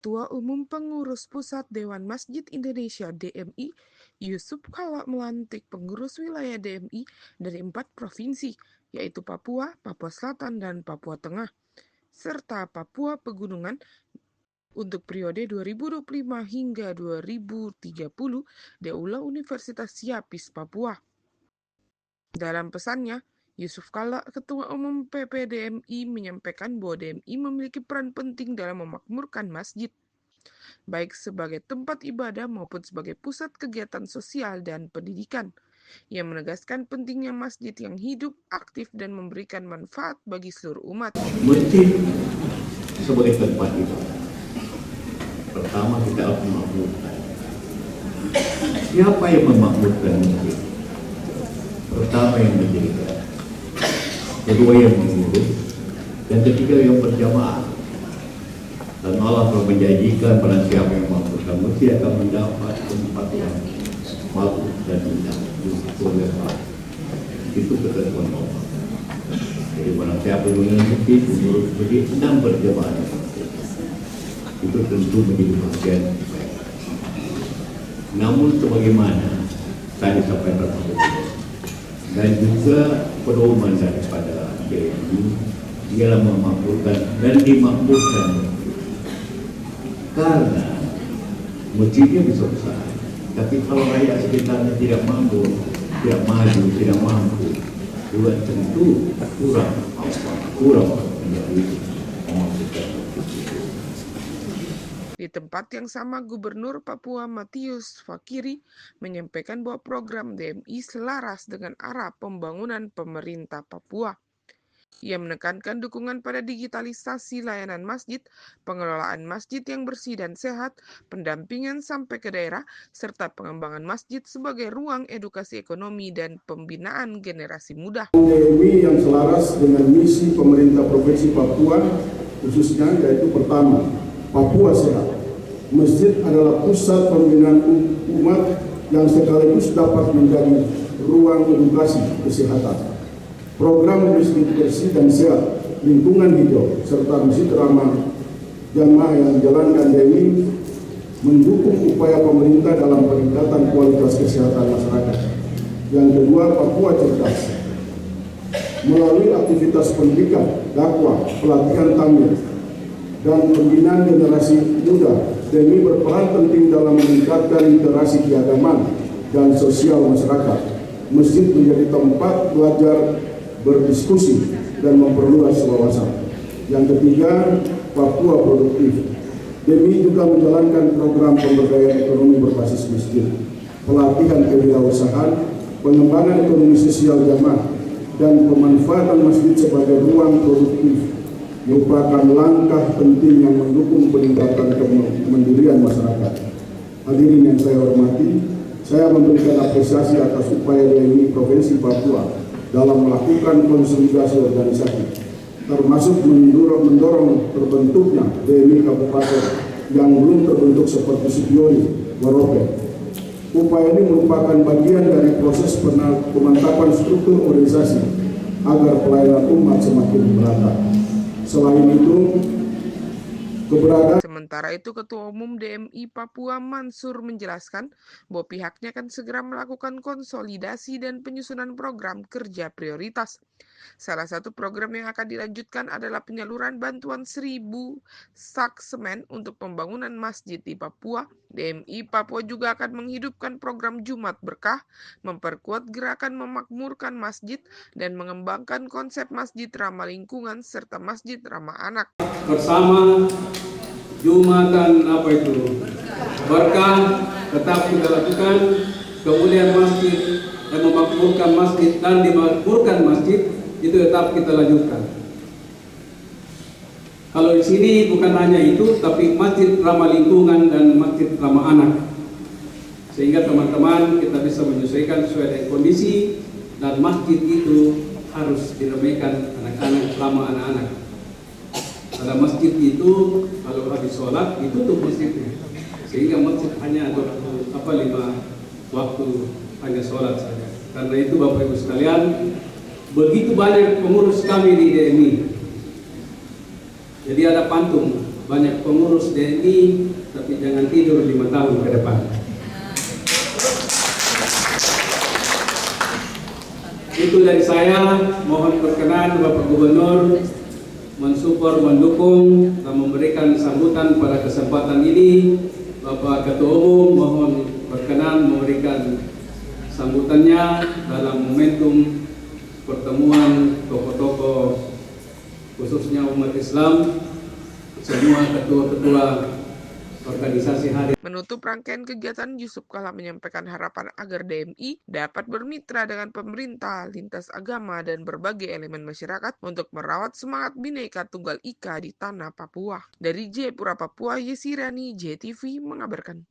Ketua Umum Pengurus Pusat Dewan Masjid Indonesia (DMI), Yusuf Kala melantik pengurus wilayah DMI dari 4 provinsi, yaitu Papua, Papua Selatan, dan Papua Tengah, serta Papua Pegunungan untuk periode 2025 hingga 2030 di Aula Universitas Siapis, Papua. Dalam pesannya, Yusuf Kala, Ketua Umum PPDMI, menyampaikan bahwa DMI memiliki peran penting dalam memakmurkan masjid, baik sebagai tempat ibadah maupun sebagai pusat kegiatan sosial dan pendidikan. Ia menegaskan pentingnya masjid yang hidup, aktif, dan memberikan manfaat bagi seluruh umat. Masjid sebagai tempat ibadah, pertama kita harus memakmurkan. Siapa yang memakmurkan masjid? Pertama yang mendirikan, kedua yang mengurus, dan ketiga yang berjamaah. Dan Allah telah menjanjikan barang siapa yang memakmurkan masjid akan mendapat tempat yang bagus dan indah di surga. Itu ketentuan Allah. Jadi barang siapa yang mengurus masjid dan berjamaah, itu tentu menjadi bagian. Namun sebagaimana tadi disampaikan dan juga pedoman daripada DMI ialah memakmurkan dan dimakmurkan, karena masjidnya bisa besar, tapi kalau rakyat sekitarnya tidak mampu, tidak maju, tidak mampu, juga tentu kurang menjadi memakmurkan. Di tempat yang sama, Gubernur Papua Matius Fakiri menyampaikan bahwa program DMI selaras dengan arah pembangunan pemerintah Papua. Ia menekankan dukungan pada digitalisasi layanan masjid, pengelolaan masjid yang bersih dan sehat, pendampingan sampai ke daerah, serta pengembangan masjid sebagai ruang edukasi ekonomi dan pembinaan generasi muda. DMI yang selaras dengan misi pemerintah Provinsi Papua khususnya, yaitu pertama, Papua sehat. Masjid adalah pusat pembinaan umat yang sekaligus dapat menjadi ruang edukasi kesehatan. Program masjid bersih dan sehat, lingkungan hijau, serta masjid ramah jamaah yang dijalankan DMI mendukung upaya pemerintah dalam peningkatan kualitas kesehatan masyarakat. Yang kedua, Papua cerdas. Melalui aktivitas pendidikan, dakwah, pelatihan tamil, dan pembinaan generasi muda, DMI berperan penting dalam meningkatkan literasi keagamaan dan sosial masyarakat. Masjid menjadi tempat belajar, berdiskusi, dan memperluas wawasan. Yang ketiga, Papua produktif. DMI juga menjalankan program pemberdayaan ekonomi berbasis masjid, pelatihan kewirausahaan, pengembangan ekonomi sosial jamaah, dan pemanfaatan masjid sebagai ruang produktif merupakan langkah penting yang mendukung peningkatan kemandirian masyarakat. Hadirin yang saya hormati, saya memberikan apresiasi atas upaya DMI Provinsi Papua dalam melakukan konsolidasi organisasi, termasuk mendorong terbentuknya DMI Kabupaten yang belum terbentuk seperti Supioli, Warope. Upaya ini merupakan bagian dari proses pemantapan struktur organisasi agar pelayanan umat semakin merata. Selain itu, Sementara itu, Ketua Umum DMI Papua Mansur menjelaskan bahwa pihaknya akan segera melakukan konsolidasi dan penyusunan program kerja prioritas. Salah satu program yang akan dilanjutkan adalah penyaluran bantuan 1.000 sak semen untuk pembangunan masjid di Papua. DMI Papua juga akan menghidupkan program Jumat Berkah, memperkuat gerakan memakmurkan masjid, dan mengembangkan konsep masjid ramah lingkungan serta masjid ramah anak. Bersama Jumatan Berkah tetap kita lakukan, kemudian masjid dan memakmurkan masjid dan dimakmurkan masjid itu tetap kita lanjutkan. Kalau di sini bukan hanya itu, tapi masjid ramah lingkungan dan masjid ramah anak, sehingga teman-teman kita bisa menyesuaikan sesuai dengan kondisi, dan masjid itu harus diramaikan anak-anak, ramah anak-anak. Pada masjid itu kalau habis sholat ditutup masjidnya, sehingga masjid hanya ada 5 waktu hanya sholat saja. Karena itu Bapak Ibu sekalian, begitu banyak pengurus kami di DMI. Jadi ada pantun, banyak pengurus DNI, tapi jangan tidur 5 tahun ke depan. Itu dari saya, mohon berkenan Bapak Gubernur mensupport, mendukung, dan memberikan sambutan pada kesempatan ini. Bapak Ketua Umum mohon berkenan memberikan sambutannya dalam momentum pertemuan tokoh-tokoh khususnya umat Islam, semua ketua-ketua organisasi hari. Menutup rangkaian kegiatan, Yusuf Kala menyampaikan harapan agar DMI dapat bermitra dengan pemerintah, lintas agama, dan berbagai elemen masyarakat untuk merawat semangat Bhinneka Tunggal Ika di tanah Papua. Dari Jayapura, Papua, Yesi Riani, JTV mengabarkan.